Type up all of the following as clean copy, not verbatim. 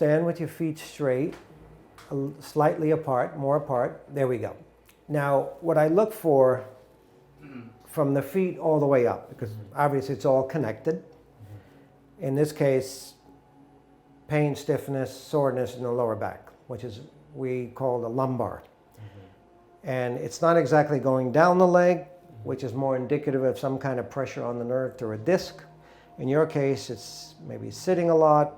stand with your feet straight, slightly apart, more apart. There we go. Now, what I look for from the feet all the way up, because obviously it's all connected. In this case, pain, stiffness, soreness in the lower back, which is we call the lumbar. And it's not exactly going down the leg, which is more indicative of some kind of pressure on the nerve through a disc. In your case, it's maybe sitting a lot,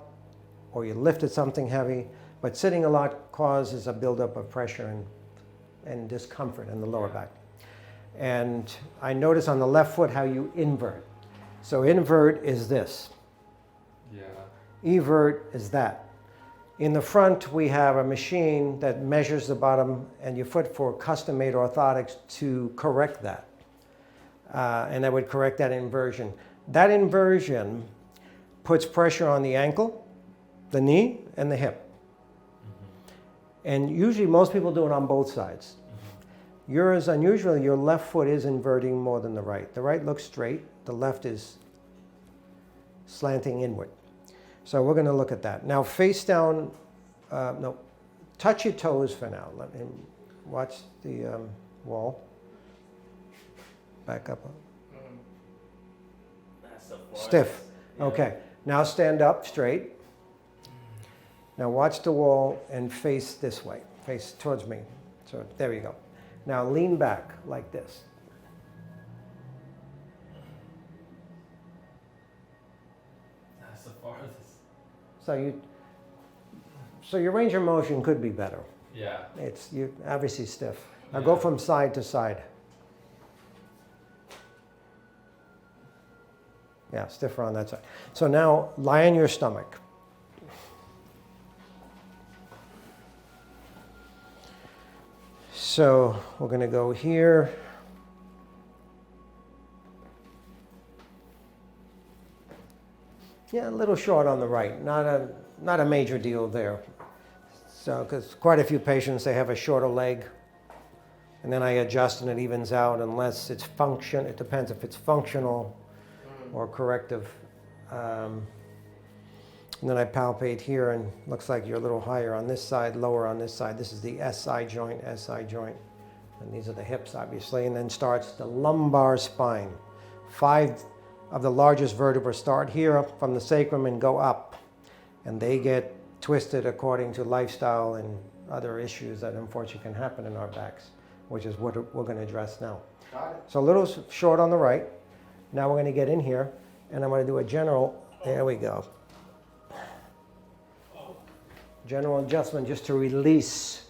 or you lifted something heavy, but sitting a lot causes a buildup of pressure and discomfort in the lower back. And I notice on the left foot how you invert. So invert is this. Yeah. Evert is that. In the front, we have a machine that measures the bottom and your foot for custom-made orthotics to correct that. And that would correct that inversion. That inversion puts pressure on the ankle, the knee, and the hip. And usually most people do it on both sides. Yours, unusually, your left foot is inverting more than the right. The right looks straight, the left is slanting inward. So we're going to look at that. Now face down, no, touch your toes for now. Let me watch the wall. Back up. Stiff. Yeah. Okay. Now stand up straight. Now watch the wall and face this way. Face towards me. So there you go. Now lean back like this. That's the farthest. So your range of motion could be better. Yeah. You're obviously stiff. Now go from side to side. Yeah, stiffer on that side. So now lie on your stomach. So we're going to go here. Yeah, a little short on the right. Not a major deal there. So, because quite a few patients, they have a shorter leg. And then I adjust and it evens out unless it's function. It depends if it's functional or corrective. And then I palpate here and looks like you're a little higher on this side, lower on this side. This is the SI joint. And these are the hips, obviously. And then starts the lumbar spine. 5 of the largest vertebrae start here from the sacrum and go up. And they get twisted according to lifestyle and other issues that unfortunately can happen in our backs, which is what we're going to address now. Got it. So a little short on the right. Now we're going to get in here, and I'm going to do a general, there we go. General adjustment just to release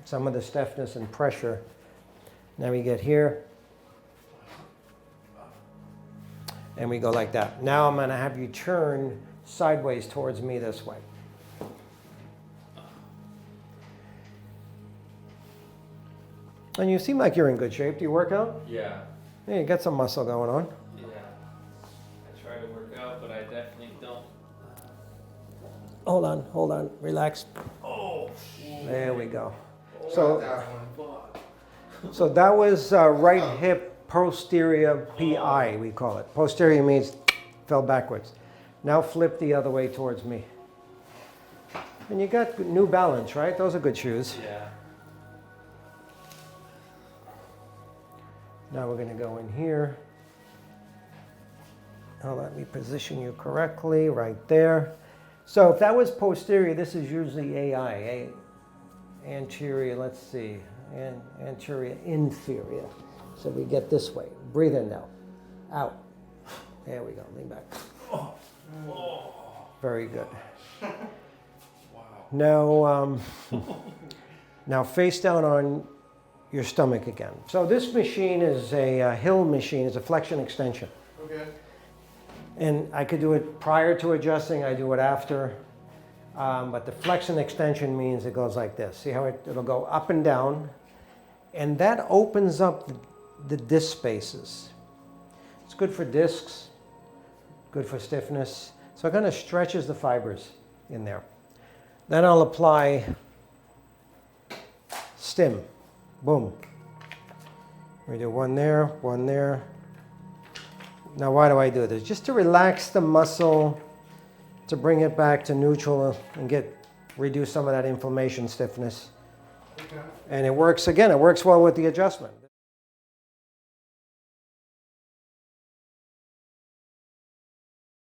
some of the stiffness and pressure. Now we get here, and we go like that. Now I'm going to have you turn sideways towards me this way. And you seem like you're in good shape. Do you work out? Yeah. Yeah, you got some muscle going on. Yeah. I try to work out, but I definitely don't. Hold on, relax. Oh, There we go. Hold So, that one. so that was right hip posterior PI, we call it. Posterior means fell backwards. Now flip the other way towards me. And you got New Balance, right? Those are good shoes. Yeah. Now we're going to go in here. Now let me position you correctly right there. So if that was posterior, this is usually AI. Anterior, let's see. Anterior, inferior. So we get this way. Breathe in now. Out. There we go. Lean back. Oh. Very good. Wow. Now, now face down on your stomach again. So this machine is a hill machine. It's a flexion extension. Okay. And I could do it prior to adjusting. I do it after. But the flexion extension means it goes like this. See how it'll go up and down. And that opens up the disc spaces. It's good for discs, good for stiffness. So it kind of stretches the fibers in there. Then I'll apply stim. Boom. We do one there, one there. Now why do I do this? Just to relax the muscle, to bring it back to neutral and get reduce some of that inflammation, stiffness. Okay. And it works, again, it works well with the adjustment.